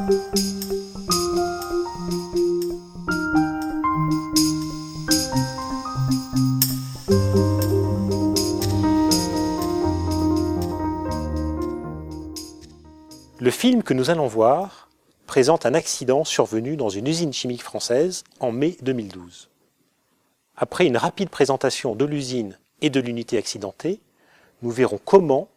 Le film que nous allons voir présente un accident survenu dans une usine chimique française en mai 2012. Après une rapide présentation de l'usine et de l'unité accidentée, nous verrons comment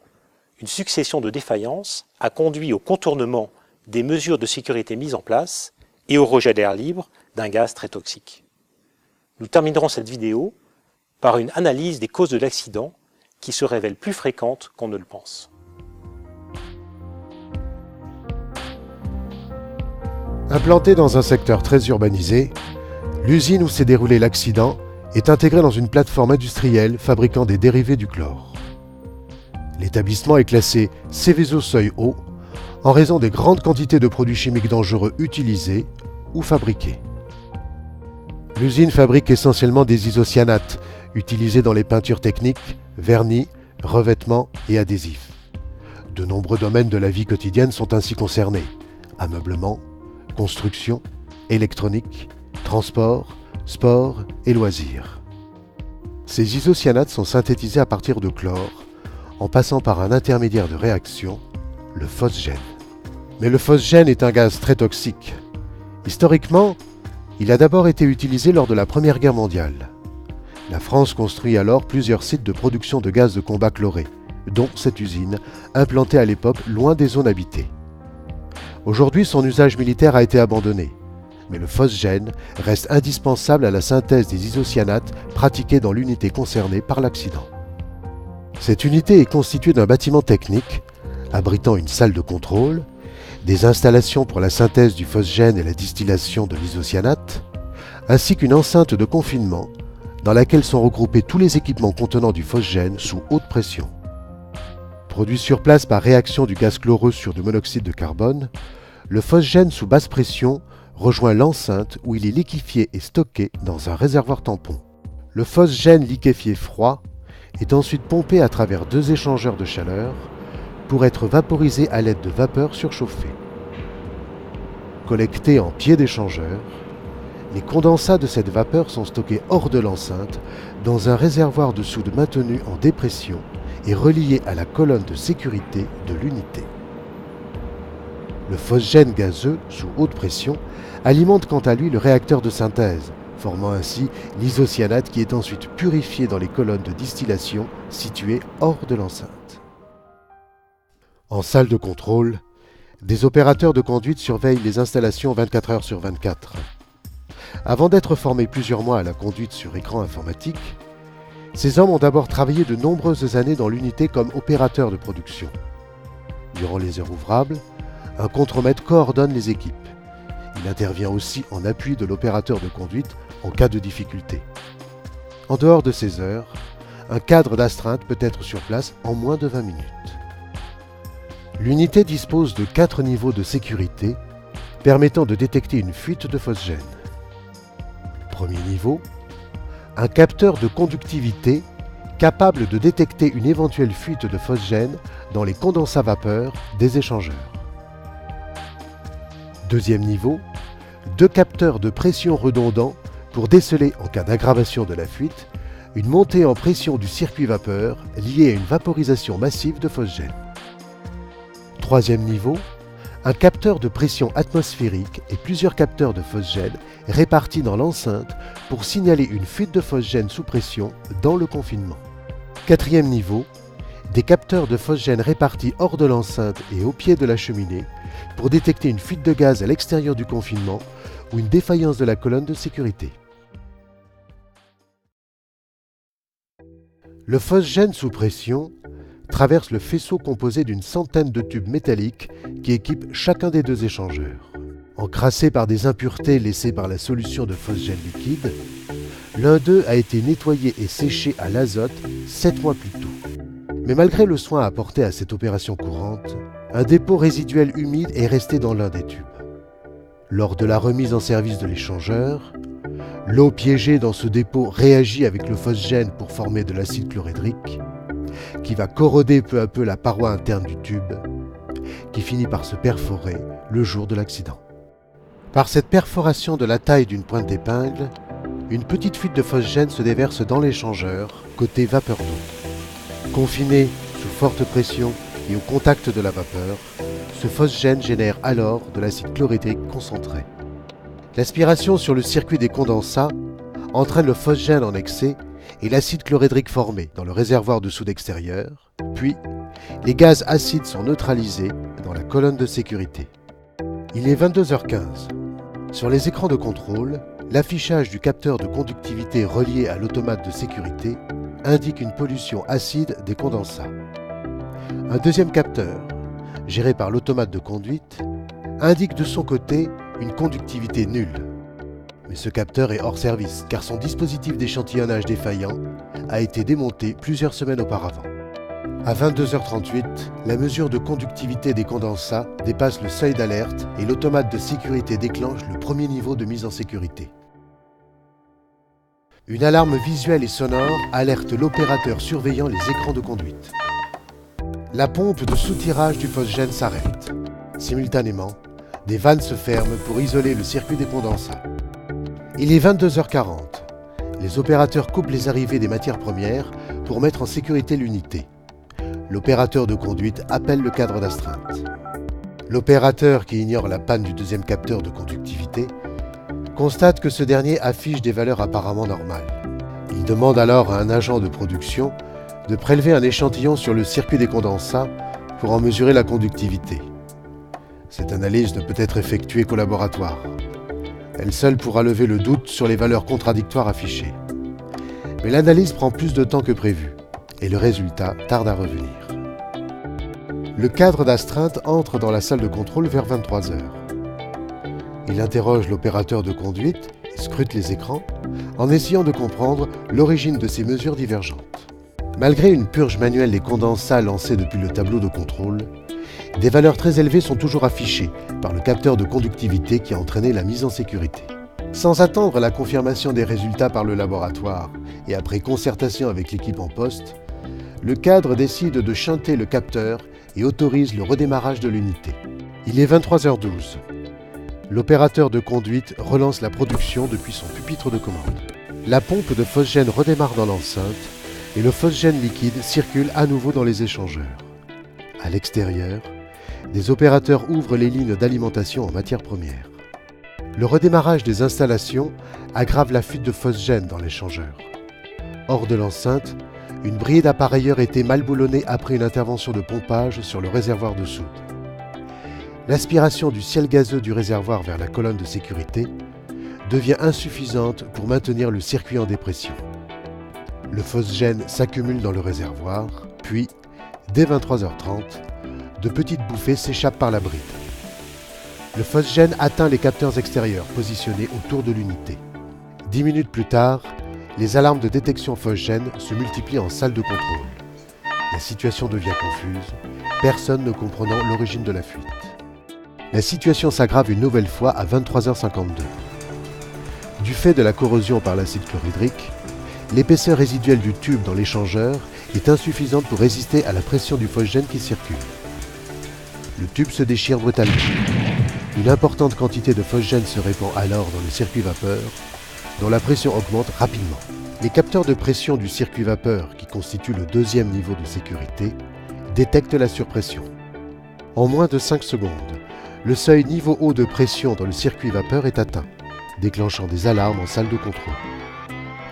une succession de défaillances a conduit au contournement des mesures de sécurité mises en place et au rejet d'air libre d'un gaz très toxique. Nous terminerons cette vidéo par une analyse des causes de l'accident qui se révèlent plus fréquentes qu'on ne le pense. Implantée dans un secteur très urbanisé, l'usine où s'est déroulé l'accident est intégrée dans une plateforme industrielle fabriquant des dérivés du chlore. L'établissement est classé Seveso seuil haut en raison des grandes quantités de produits chimiques dangereux utilisés ou fabriqués. L'usine fabrique essentiellement des isocyanates utilisés dans les peintures techniques, vernis, revêtements et adhésifs. De nombreux domaines de la vie quotidienne sont ainsi concernés: ameublement, construction, électronique, transport, sport et loisirs. Ces isocyanates sont synthétisés à partir de chlore, en passant par un intermédiaire de réaction, le phosgène. Mais le phosgène est un gaz très toxique. Historiquement, il a d'abord été utilisé lors de la Première Guerre mondiale. La France construit alors plusieurs sites de production de gaz de combat chloré, dont cette usine, implantée à l'époque loin des zones habitées. Aujourd'hui, son usage militaire a été abandonné, mais le phosgène reste indispensable à la synthèse des isocyanates pratiquée dans l'unité concernée par l'accident. Cette unité est constituée d'un bâtiment technique, abritant une salle de contrôle, des installations pour la synthèse du phosgène et la distillation de l'isocyanate, ainsi qu'une enceinte de confinement dans laquelle sont regroupés tous les équipements contenant du phosgène sous haute pression. Produit sur place par réaction du gaz chloreux sur du monoxyde de carbone, le phosgène sous basse pression rejoint l'enceinte où il est liquéfié et stocké dans un réservoir tampon. Le phosgène liquéfié froid est ensuite pompé à travers deux échangeurs de chaleur pour être vaporisé à l'aide de vapeurs surchauffées. Collectés en pied d'échangeur, les condensats de cette vapeur sont stockés hors de l'enceinte dans un réservoir de soude maintenu en dépression et relié à la colonne de sécurité de l'unité. Le phosgène gazeux, sous haute pression, alimente quant à lui le réacteur de synthèse, formant ainsi l'isocyanate qui est ensuite purifié dans les colonnes de distillation situées hors de l'enceinte. En salle de contrôle, des opérateurs de conduite surveillent les installations 24 heures sur 24. Avant d'être formés plusieurs mois à la conduite sur écran informatique, ces hommes ont d'abord travaillé de nombreuses années dans l'unité comme opérateurs de production. Durant les heures ouvrables, un contremaître coordonne les équipes. Il intervient aussi en appui de l'opérateur de conduite en cas de difficulté. En dehors de ces heures, un cadre d'astreinte peut être sur place en moins de 20 minutes. L'unité dispose de 4 niveaux de sécurité permettant de détecter une fuite de phosgène. Premier niveau, un capteur de conductivité capable de détecter une éventuelle fuite de phosgène dans les condensats vapeur des échangeurs. Deuxième niveau, 2 capteurs de pression redondants pour déceler, en cas d'aggravation de la fuite, une montée en pression du circuit vapeur liée à une vaporisation massive de phosgène. Troisième niveau, un capteur de pression atmosphérique et plusieurs capteurs de phosgène répartis dans l'enceinte pour signaler une fuite de phosgène sous pression dans le confinement. Quatrième niveau, des capteurs de phosgène répartis hors de l'enceinte et au pied de la cheminée pour détecter une fuite de gaz à l'extérieur du confinement ou une défaillance de la colonne de sécurité. Le phosgène sous pression traverse le faisceau composé d'une centaine de tubes métalliques qui équipent chacun des 2 échangeurs. Encrassé par des impuretés laissées par la solution de phosgène liquide, l'un d'eux a été nettoyé et séché à l'azote 7 mois plus tôt. Mais malgré le soin apporté à cette opération courante, un dépôt résiduel humide est resté dans l'un des tubes. Lors de la remise en service de l'échangeur, l'eau piégée dans ce dépôt réagit avec le phosgène pour former de l'acide chlorhydrique, qui va corroder peu à peu la paroi interne du tube qui finit par se perforer le jour de l'accident. Par cette perforation de la taille d'une pointe d'épingle, une petite fuite de phosgène se déverse dans l'échangeur, côté vapeur d'eau. Confiné sous forte pression et au contact de la vapeur, ce phosgène génère alors de l'acide chlorhydrique concentré. L'aspiration sur le circuit des condensats entraîne le phosgène en excès et l'acide chlorhydrique formé dans le réservoir de soude extérieur, puis les gaz acides sont neutralisés dans la colonne de sécurité. Il est 22h15. Sur les écrans de contrôle, l'affichage du capteur de conductivité relié à l'automate de sécurité indique une pollution acide des condensats. Un deuxième capteur, géré par l'automate de conduite, indique de son côté une conductivité nulle. Mais ce capteur est hors service car son dispositif d'échantillonnage défaillant a été démonté plusieurs semaines auparavant. À 22h38, la mesure de conductivité des condensats dépasse le seuil d'alerte et l'automate de sécurité déclenche le premier niveau de mise en sécurité. Une alarme visuelle et sonore alerte l'opérateur surveillant les écrans de conduite. La pompe de soutirage du phosgène s'arrête. Simultanément, des vannes se ferment pour isoler le circuit des condensats. Il est 22h40. Les opérateurs coupent les arrivées des matières premières pour mettre en sécurité l'unité. L'opérateur de conduite appelle le cadre d'astreinte. L'opérateur, qui ignore la panne du deuxième capteur de conductivité, constate que ce dernier affiche des valeurs apparemment normales. Il demande alors à un agent de production de prélever un échantillon sur le circuit des condensats pour en mesurer la conductivité. Cette analyse ne peut être effectuée qu'au laboratoire. Elle seule pourra lever le doute sur les valeurs contradictoires affichées. Mais l'analyse prend plus de temps que prévu et le résultat tarde à revenir. Le cadre d'astreinte entre dans la salle de contrôle vers 23h. Il interroge l'opérateur de conduite et scrute les écrans en essayant de comprendre l'origine de ces mesures divergentes. Malgré une purge manuelle des condensats lancée depuis le tableau de contrôle, des valeurs très élevées sont toujours affichées par le capteur de conductivité qui a entraîné la mise en sécurité. Sans attendre la confirmation des résultats par le laboratoire et après concertation avec l'équipe en poste, le cadre décide de shunter le capteur et autorise le redémarrage de l'unité. Il est 23h12. L'opérateur de conduite relance la production depuis son pupitre de commande. La pompe de phosgène redémarre dans l'enceinte et le phosgène liquide circule à nouveau dans les échangeurs. À l'extérieur, des opérateurs ouvrent les lignes d'alimentation en matières premières. Le redémarrage des installations aggrave la fuite de phosgène dans l'échangeur. Hors de l'enceinte, une bride d'appareilleurs était mal boulonnée après une intervention de pompage sur le réservoir de soude. L'aspiration du ciel gazeux du réservoir vers la colonne de sécurité devient insuffisante pour maintenir le circuit en dépression. Le phosgène s'accumule dans le réservoir, puis, dès 23h30, de petites bouffées s'échappent par la bride. Le phosgène atteint les capteurs extérieurs positionnés autour de l'unité. 10 minutes plus tard, les alarmes de détection phosgène se multiplient en salle de contrôle. La situation devient confuse, personne ne comprenant l'origine de la fuite. La situation s'aggrave une nouvelle fois à 23h52. Du fait de la corrosion par l'acide chlorhydrique, l'épaisseur résiduelle du tube dans l'échangeur est insuffisante pour résister à la pression du phosgène qui circule. Le tube se déchire brutalement. Une importante quantité de phosgène se répand alors dans le circuit vapeur, dont la pression augmente rapidement. Les capteurs de pression du circuit vapeur, qui constituent le deuxième niveau de sécurité, détectent la surpression. En moins de 5 secondes, le seuil niveau haut de pression dans le circuit vapeur est atteint, déclenchant des alarmes en salle de contrôle.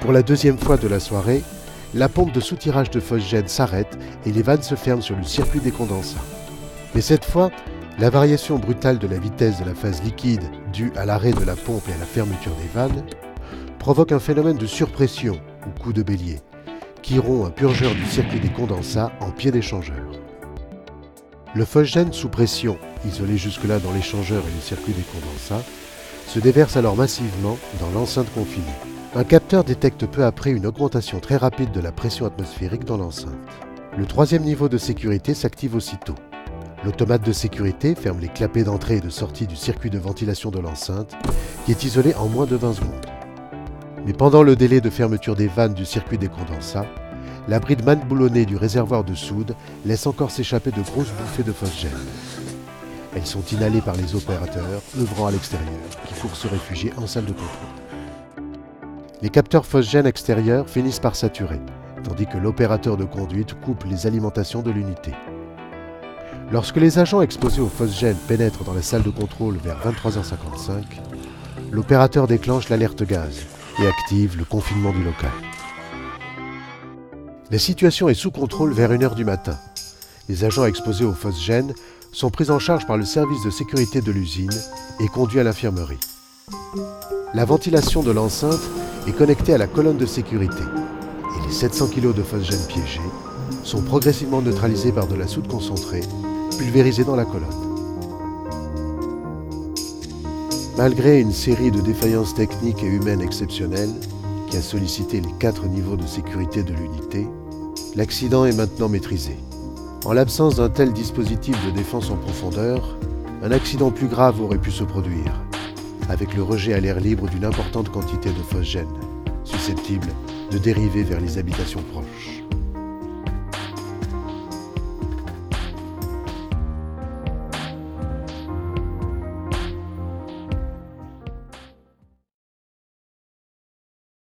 Pour la deuxième fois de la soirée, la pompe de soutirage de phosgène s'arrête et les vannes se ferment sur le circuit des condensats. Mais cette fois, la variation brutale de la vitesse de la phase liquide due à l'arrêt de la pompe et à la fermeture des vannes provoque un phénomène de surpression ou coup de bélier qui rompt un purgeur du circuit des condensats en pied d'échangeur. Le phosgène sous pression, isolé jusque-là dans l'échangeur et le circuit des condensats, se déverse alors massivement dans l'enceinte confinée. Un capteur détecte peu après une augmentation très rapide de la pression atmosphérique dans l'enceinte. Le troisième niveau de sécurité s'active aussitôt. L'automate de sécurité ferme les clapets d'entrée et de sortie du circuit de ventilation de l'enceinte, qui est isolé en moins de 20 secondes. Mais pendant le délai de fermeture des vannes du circuit des condensats, la bride mal boulonnée du réservoir de soude laisse encore s'échapper de grosses bouffées de phosgène. Elles sont inhalées par les opérateurs œuvrant à l'extérieur, qui courent se réfugier en salle de contrôle. Les capteurs phosgènes extérieurs finissent par saturer, tandis que l'opérateur de conduite coupe les alimentations de l'unité. Lorsque les agents exposés aux phosgènes pénètrent dans la salle de contrôle vers 23h55, l'opérateur déclenche l'alerte gaz et active le confinement du local. La situation est sous contrôle vers 1h du matin. Les agents exposés aux phosgènes sont pris en charge par le service de sécurité de l'usine et conduits à l'infirmerie. La ventilation de l'enceinte est connectée à la colonne de sécurité et les 700 kg de phosgène piégés sont progressivement neutralisés par de la soude concentrée pulvérisée dans la colonne. Malgré une série de défaillances techniques et humaines exceptionnelles qui a sollicité les 4 niveaux de sécurité de l'unité, l'accident est maintenant maîtrisé. En l'absence d'un tel dispositif de défense en profondeur, un accident plus grave aurait pu se produire, avec le rejet à l'air libre d'une importante quantité de phosgène, susceptible de dériver vers les habitations proches.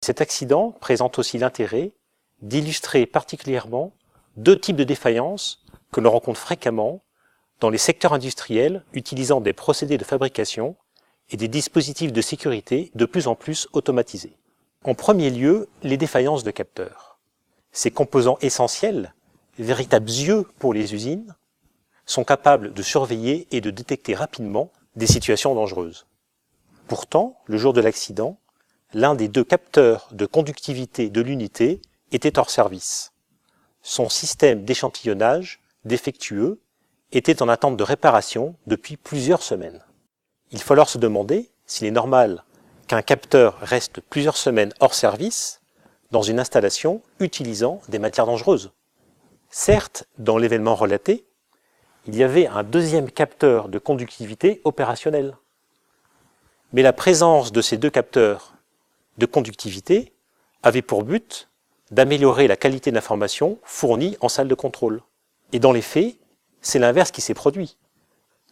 Cet accident présente aussi l'intérêt d'illustrer particulièrement 2 types de défaillances que l'on rencontre fréquemment dans les secteurs industriels utilisant des procédés de fabrication et des dispositifs de sécurité de plus en plus automatisés. En premier lieu, les défaillances de capteurs. Ces composants essentiels, véritables yeux pour les usines, sont capables de surveiller et de détecter rapidement des situations dangereuses. Pourtant, le jour de l'accident, l'un des 2 capteurs de conductivité de l'unité était hors service. Son système d'échantillonnage, défectueux, était en attente de réparation depuis plusieurs semaines. Il faut alors se demander s'il est normal qu'un capteur reste plusieurs semaines hors service dans une installation utilisant des matières dangereuses. Certes, dans l'événement relaté, il y avait un 2e capteur de conductivité opérationnel. Mais la présence de ces 2 capteurs de conductivité avait pour but d'améliorer la qualité d'information fournie en salle de contrôle. Et dans les faits, c'est l'inverse qui s'est produit,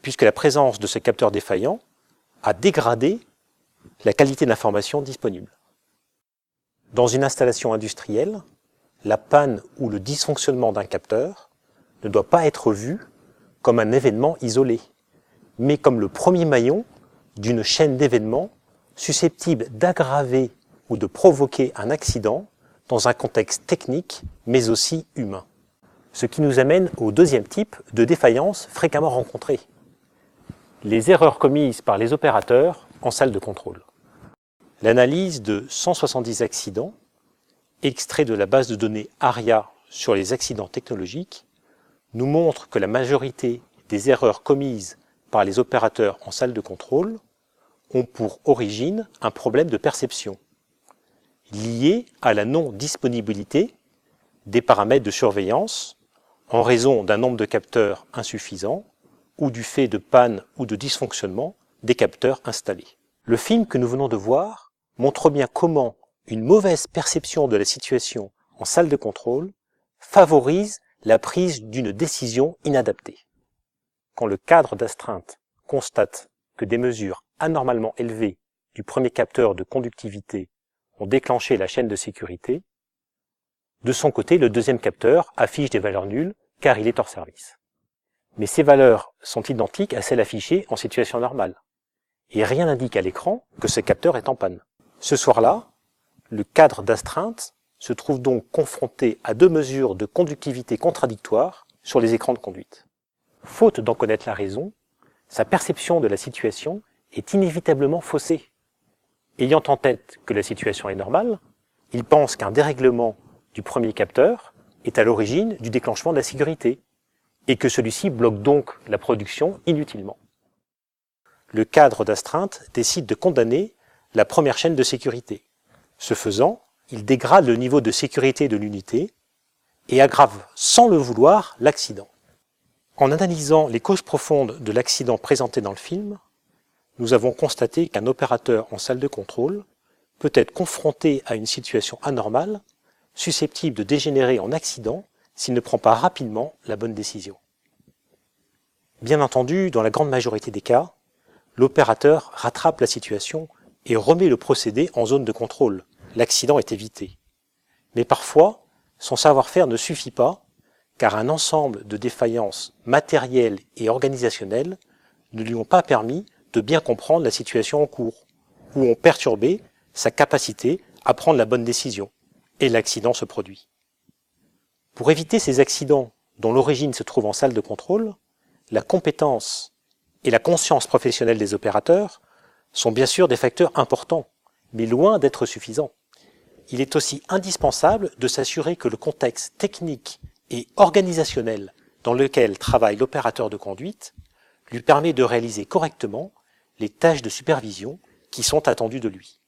puisque la présence de ce capteur défaillant a dégradé la qualité d'information disponible. Dans une installation industrielle, la panne ou le dysfonctionnement d'un capteur ne doit pas être vu comme un événement isolé, mais comme le premier maillon d'une chaîne d'événements susceptibles d'aggraver ou de provoquer un accident dans un contexte technique, mais aussi humain. Ce qui nous amène au 2e type de défaillance fréquemment rencontrée. Les erreurs commises par les opérateurs en salle de contrôle. L'analyse de 170 accidents, extraits de la base de données ARIA sur les accidents technologiques, nous montre que la majorité des erreurs commises par les opérateurs en salle de contrôle ont pour origine un problème de perception, lié à la non-disponibilité des paramètres de surveillance en raison d'un nombre de capteurs insuffisant ou du fait de panne ou de dysfonctionnement des capteurs installés. Le film que nous venons de voir montre bien comment une mauvaise perception de la situation en salle de contrôle favorise la prise d'une décision inadaptée. Quand le cadre d'astreinte constate que des mesures anormalement élevées du premier capteur de conductivité ont déclenché la chaîne de sécurité, de son côté, le 2e capteur affiche des valeurs nulles car il est hors service. Mais ces valeurs sont identiques à celles affichées en situation normale. Et rien n'indique à l'écran que ce capteur est en panne. Ce soir-là, le cadre d'astreinte se trouve donc confronté à 2 mesures de conductivité contradictoires sur les écrans de conduite. Faute d'en connaître la raison, sa perception de la situation est inévitablement faussée. Ayant en tête que la situation est normale, il pense qu'un dérèglement du premier capteur est à l'origine du déclenchement de la sécurité et que celui-ci bloque donc la production inutilement. Le cadre d'astreinte décide de condamner la première chaîne de sécurité. Ce faisant, il dégrade le niveau de sécurité de l'unité et aggrave sans le vouloir l'accident. En analysant les causes profondes de l'accident présenté dans le film, nous avons constaté qu'un opérateur en salle de contrôle peut être confronté à une situation anormale susceptible de dégénérer en accident s'il ne prend pas rapidement la bonne décision. Bien entendu, dans la grande majorité des cas, l'opérateur rattrape la situation et remet le procédé en zone de contrôle. L'accident est évité. Mais parfois, son savoir-faire ne suffit pas, car un ensemble de défaillances matérielles et organisationnelles ne lui ont pas permis de bien comprendre la situation en cours, ou ont perturbé sa capacité à prendre la bonne décision, et l'accident se produit. Pour éviter ces accidents dont l'origine se trouve en salle de contrôle, la compétence et la conscience professionnelle des opérateurs sont bien sûr des facteurs importants, mais loin d'être suffisants. Il est aussi indispensable de s'assurer que le contexte technique et organisationnel dans lequel travaille l'opérateur de conduite lui permet de réaliser correctement les tâches de supervision qui sont attendues de lui.